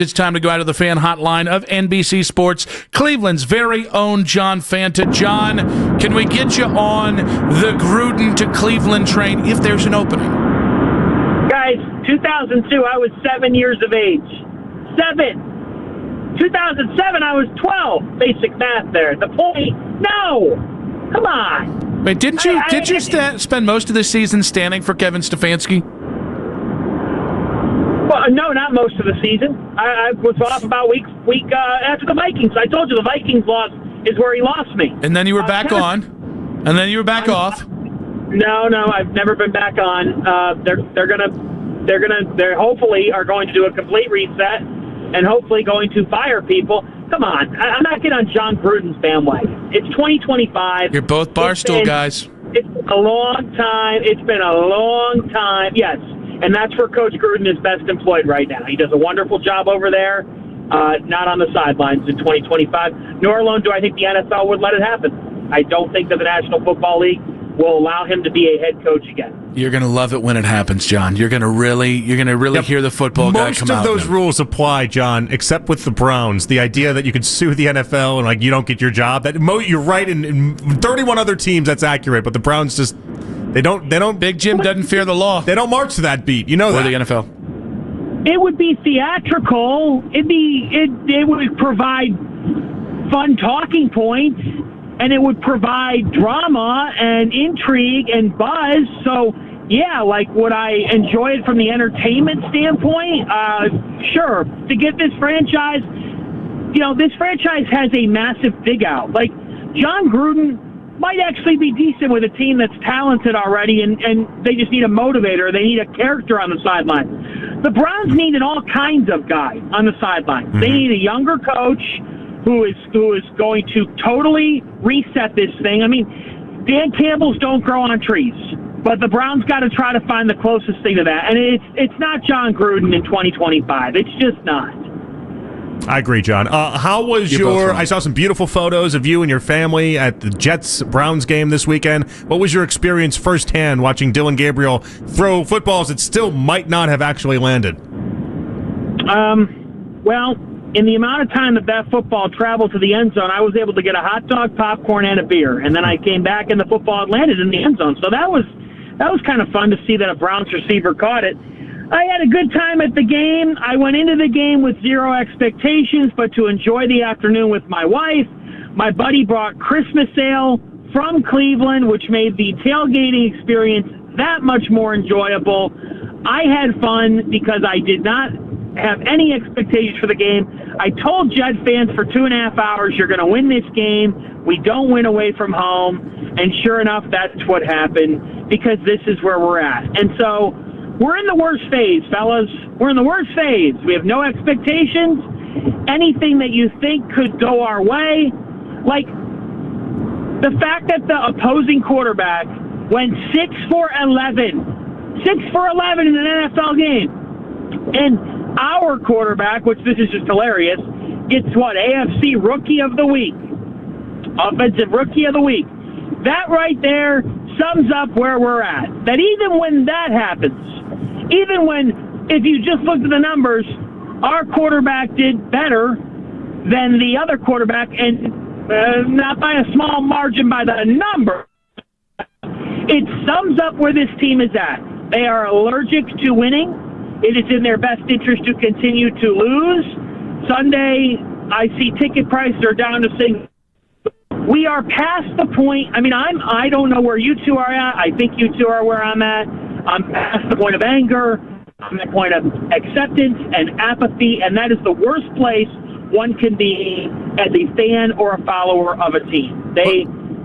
It's time to go out to the fan hotline of NBC Sports, Cleveland's very own John Fanta. John, can we get you on the Gruden to Cleveland train if there's an opening? Guys, 2002, I was 7 years of age. 7. 2007, I was 12. Basic math there. The point, no. Come on. Wait, did you spend most of the season standing for Kevin Stefanski? Well, no, not most of the season. I was off about week after the Vikings. I told you the Vikings loss is where he lost me. And then you were back on. And then you were back off. No, I've never been back on. They're hopefully are going to do a complete reset and hopefully going to fire people. Come on, I'm not getting on John Gruden's bandwagon. It's 2025. You're both Barstool guys. It's a long time. It's been a long time. Yes. And that's where Coach Gruden is best employed right now. He does a wonderful job over there, not on the sidelines in 2025. Nor alone do I think the NFL would let it happen. I don't think that the National Football League will allow him to be a head coach again. You're going to love it when it happens, John. You're going to really hear the football guy come out. Most of those rules apply, John, except with the Browns. The idea that you could sue the NFL and you don't get your job. You're right. In 31 other teams, that's accurate. But the Browns just they don't. Big Jim doesn't fear the law. They don't march to that beat. You know that. Or the NFL. It would be theatrical. It would provide fun talking points. And it would provide drama and intrigue and buzz. So, yeah, would I enjoy it from the entertainment standpoint? Sure. To get this franchise, this franchise has a massive dig out. John Gruden might actually be decent with a team that's talented already, and they just need a motivator. They need a character on the sideline. The Browns need an all kinds of guy on the sideline. Mm-hmm. They need a younger coach who is going to totally reset this thing. I mean, Dan Campbell's don't grow on trees, but the Browns got to try to find the closest thing to that. And it's not John Gruden in 2025. It's just not. I agree, John. How was I saw some beautiful photos of you and your family at the Jets-Browns game this weekend. What was your experience firsthand watching Dillon Gabriel throw footballs that still might not have actually landed? Well, in the amount of time that football traveled to the end zone, I was able to get a hot dog, popcorn, and a beer. And then I came back and the football had landed in the end zone. So that was kind of fun to see that a Browns receiver caught it. I had a good time at the game. I went into the game with zero expectations, but to enjoy the afternoon with my wife. My buddy brought Christmas ale from Cleveland, which made the tailgating experience that much more enjoyable. I had fun because I did not have any expectations for the game. I told Jet fans for 2.5 hours, you're going to win this game. We don't win away from home. And sure enough, that's what happened, because this is where we're at. And so we're in the worst phase, fellas. We're in the worst phase. We have no expectations. Anything that you think could go our way, like the fact that the opposing quarterback went 6 for 11. 6 for 11 in an NFL game. And our quarterback, which this is just hilarious, gets AFC Rookie of the Week. Offensive Rookie of the Week. That right there sums up where we're at. That even when that happens, if you just looked at the numbers, our quarterback did better than the other quarterback, and not by a small margin by the number. It sums up where this team is at. They are allergic to winning. It is in their best interest to continue to lose. Sunday, I see ticket prices are down to single. We are past the point. I mean, I don't know where you two are at. I think you two are where I'm at. I'm past the point of anger. I'm at the point of acceptance and apathy, and that is the worst place one can be as a fan or a follower of a team.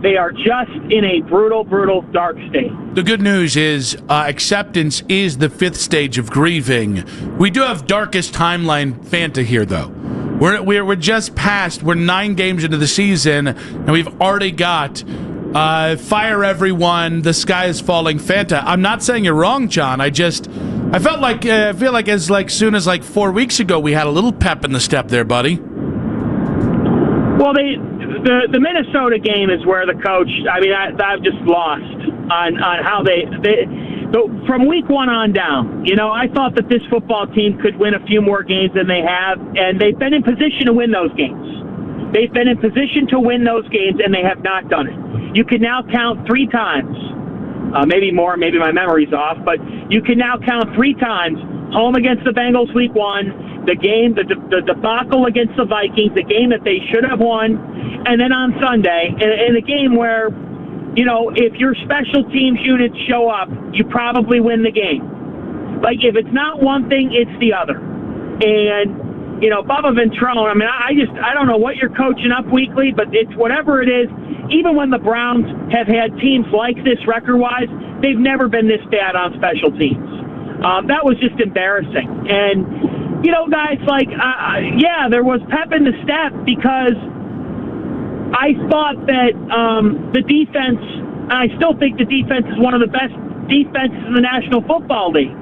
They are just in a brutal, brutal, dark state. The good news is acceptance is the 5th stage of grieving. We do have darkest timeline Fanta here, though. We're just past. We're 9 games into the season, and we've already got fire everyone. The sky is falling. Fanta. I'm not saying you're wrong, John. I feel like as soon as 4 weeks ago we had a little pep in the step there, buddy. Well, the Minnesota game is where the coach, I've just lost on how So from week 1 on down, I thought that this football team could win a few more games than they have, and they've been in position to win those games. They've been in position to win those games, and they have not done it. You can now count 3 times, maybe more, maybe my memory's off, but you can now count 3 times: home against the Bengals week 1, the game, the debacle against the Vikings, the game that they should have won, and then on Sunday, in a game where, if your special teams units show up, you probably win the game. Like, if it's not one thing, it's the other. And, Bubba Ventrone, I don't know what you're coaching up weekly, but it's whatever it is. Even when the Browns have had teams like this record-wise, they've never been this bad on special teams. That was just embarrassing. And, guys, there was pep in the step because I thought that the defense, I still think the defense is one of the best defenses in the National Football League.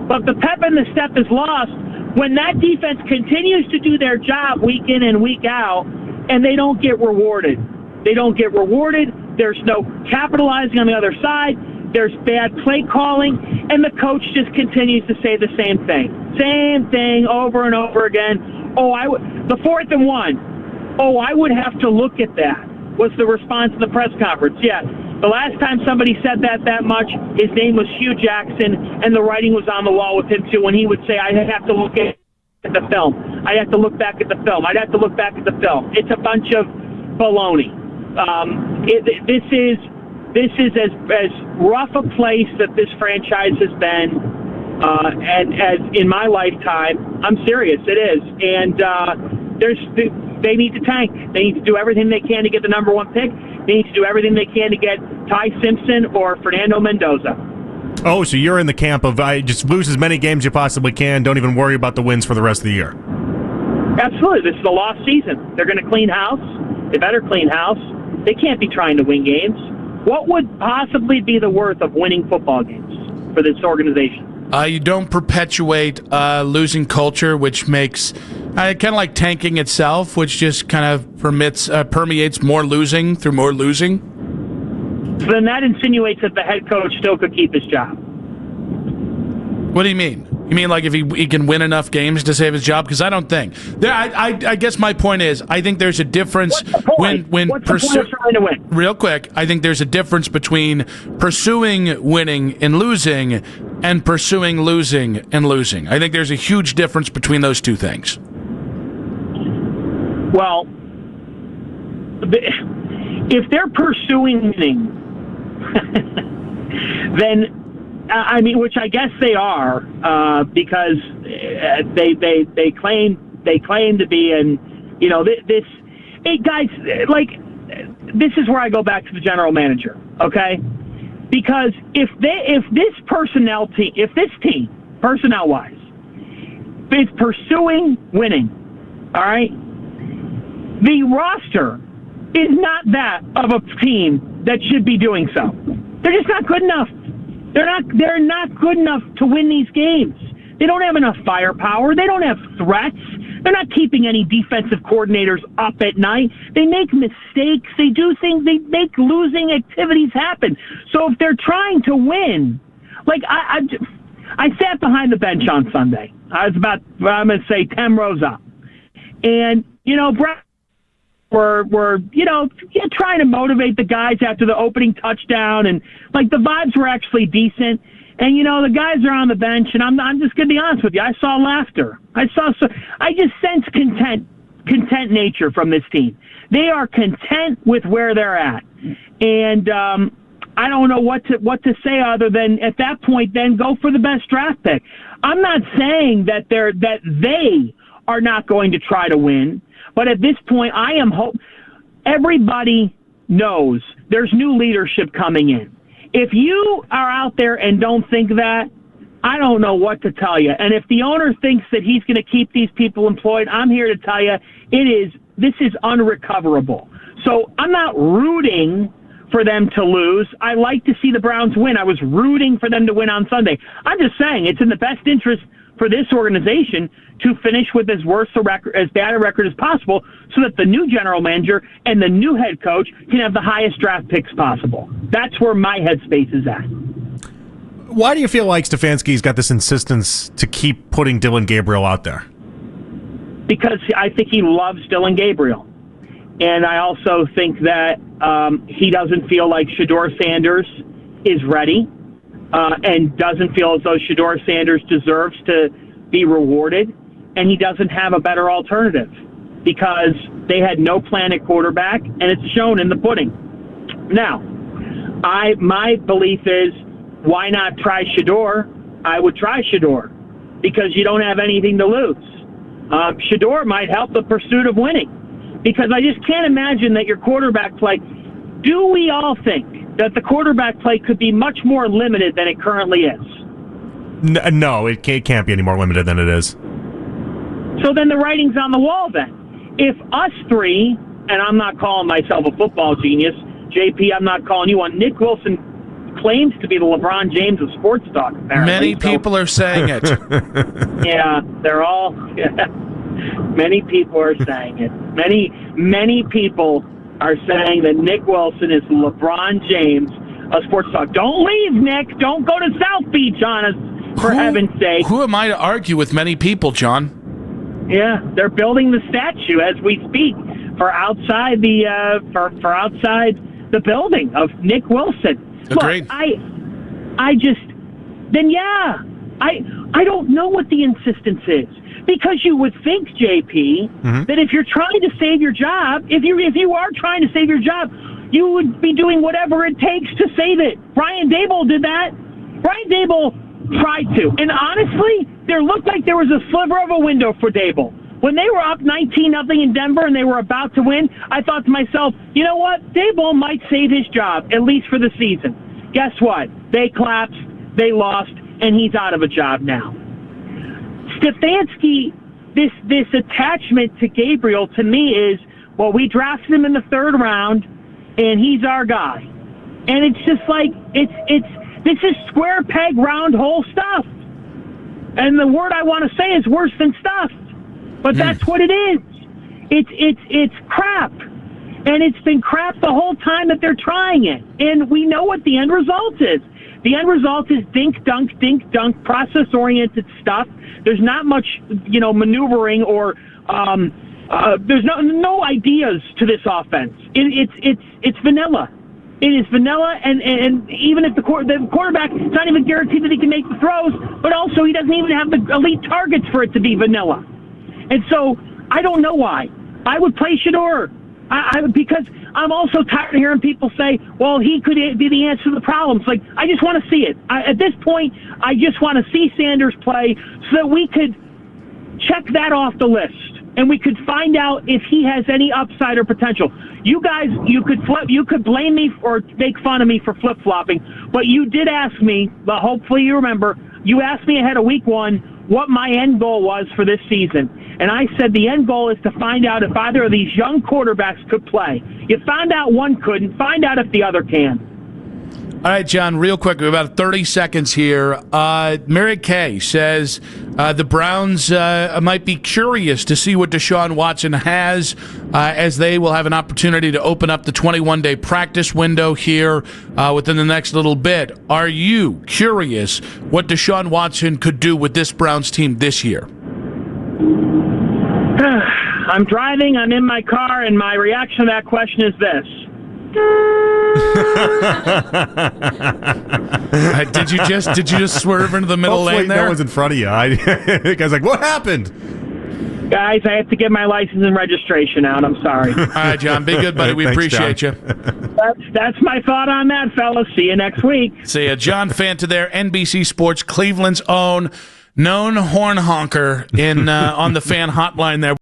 But the pep in the step is lost when that defense continues to do their job week in and week out, and they don't get rewarded. They don't get rewarded. There's no capitalizing on the other side. There's bad play calling, and the coach just continues to say the same thing. Same thing over and over again. The 4th and 1. I would have to look at that, was the response in the press conference. Yeah, the last time somebody said that much, his name was Hugh Jackson, and the writing was on the wall with him, too, when he would say, I'd have to look at the film. I'd have to look back at the film. I'd have to look back at the film. It's a bunch of baloney. This is as rough a place that this franchise has been, and as in my lifetime. I'm serious, it is. And they need to tank. They need to do everything they can to get the number 1 pick. They need to do everything they can to get Ty Simpson or Fernando Mendoza. Oh, so you're in the camp of just lose as many games you possibly can. Don't even worry about the wins for the rest of the year. Absolutely. This is a lost season. They're going to clean house. They better clean house. They can't be trying to win games. What would possibly be the worth of winning football games for this organization? You don't perpetuate losing culture, which makes kind of like tanking itself, which just kind of permeates more losing through more losing. So then that insinuates that the head coach still could keep his job. What do you mean? You mean like if he can win enough games to save his job? Because I don't think. I guess my point is, I think there's a difference when What's the point of trying to win? Real quick, I think there's a difference between pursuing winning and losing and pursuing losing and losing. I think there's a huge difference between those two things. Well, if they're pursuing winning, then which I guess they are, because they claim to be, and this. Hey guys, this is where I go back to the general manager, okay? Because if this team personnel wise is pursuing winning, all right, the roster is not that of a team that should be doing so. They're just not good enough. They're not good enough to win these games. They don't have enough firepower. They don't have threats. They're not keeping any defensive coordinators up at night. They make mistakes. They do things. They make losing activities happen. So if they're trying to win, I sat behind the bench on Sunday. I was about, I'm going to say, 10 rows up. And, Brett, were trying to motivate the guys after the opening touchdown, and the vibes were actually decent. And the guys are on the bench, and I'm just gonna be honest with you. I saw laughter. I just sense content nature from this team. They are content with where they're at, and I don't know what to say other than at that point, then go for the best draft pick. I'm not saying that they are not going to try to win. But at this point, I am everybody knows there's new leadership coming in. If you are out there and don't think that, I don't know what to tell you. And if the owner thinks that he's going to keep these people employed, I'm here to tell you this is unrecoverable. So I'm not rooting for them to lose. I like to see the Browns win. I was rooting for them to win on Sunday. I'm just saying it's in the best interest for this organization to finish with as bad a record as possible, so that the new general manager and the new head coach can have the highest draft picks possible. That's where my headspace is at. Why do you feel like Stefanski's got this insistence to keep putting Dillon Gabriel out there? Because I think he loves Dillon Gabriel. And I also think that he doesn't feel like Shedeur Sanders is ready and doesn't feel as though Shedeur Sanders deserves to be rewarded. And he doesn't have a better alternative because they had no plan at quarterback, and it's shown in the pudding. Now, my belief is, why not try Shedeur? I would try Shedeur because you don't have anything to lose. Shedeur might help the pursuit of winning because I just can't imagine that your quarterback play. Do we all think that the quarterback play could be much more limited than it currently is? No, it can't be any more limited than it is. So then the writing's on the wall then. If us three, and I'm not calling myself a football genius, JP, I'm not calling you one. Nick Wilson claims to be the LeBron James of sports talk, apparently. Many people are saying it. Yeah, they're all... Many people are saying it. Many people are saying that Nick Wilson is LeBron James of sports talk. Don't leave, Nick. Don't go to South Beach on us, for heaven's sake. Who am I to argue with many people, John? Yeah, they're building the statue as we speak for outside the for outside the building of Nick Wilson. Agreed. Look, I don't know what the insistence is, because you would think, JP, that if you're trying to save your job, if you are trying to save your job, you would be doing whatever it takes to save it. Brian Daboll did that. Brian Daboll tried to, and honestly, there looked like there was a sliver of a window for Daboll. When they were up 19-0 in Denver and they were about to win, I thought to myself, you know what? Daboll might save his job, at least for the season. Guess what? They collapsed, they lost, and he's out of a job now. Stefanski, this attachment to Gabriel, to me, is, well, we drafted him in the 3rd round, and he's our guy. And it's just like, this is square peg, round hole stuff. And the word I want to say is worse than stuff. But that's what it is. It's crap. And it's been crap the whole time that they're trying it. And we know what the end result is. The end result is dink, dunk, process-oriented stuff. There's not much, maneuvering or there's no ideas to this offense. It's vanilla. It is vanilla, and even if the quarterback, it's not even guaranteed that he can make the throws, but also he doesn't even have the elite targets for it to be vanilla. And so I don't know why. I would play Shedeur. Because I'm also tired of hearing people say, well, he could be the answer to the problems. Like, I just want to see it. At this point, I just want to see Sanders play so that we could check that off the list and we could find out if he has any upside or potential. You guys, you could blame me or make fun of me for flip-flopping, but you did ask me, but hopefully you remember, you asked me ahead of week 1 what my end goal was for this season. And I said the end goal is to find out if either of these young quarterbacks could play. You found out one couldn't. Find out if the other can. All right, John, real quick. We have about 30 seconds here. Mary Kay says the Browns might be curious to see what Deshaun Watson has as they will have an opportunity to open up the 21-day practice window here within the next little bit. Are you curious what Deshaun Watson could do with this Browns team this year? I'm driving, I'm in my car, and my reaction to that question is this. Did you just swerve into the middle Hopefully lane there? No one's in front of you. The guy's like, what happened? Guys, I have to get my license and registration out. I'm sorry. All right, John. Be good, buddy. We Thanks, appreciate John. you. That's my thought on that, fellas. See you next week. See ya. John Fanta there, NBC Sports, Cleveland's own known horn honker on the fan hotline there.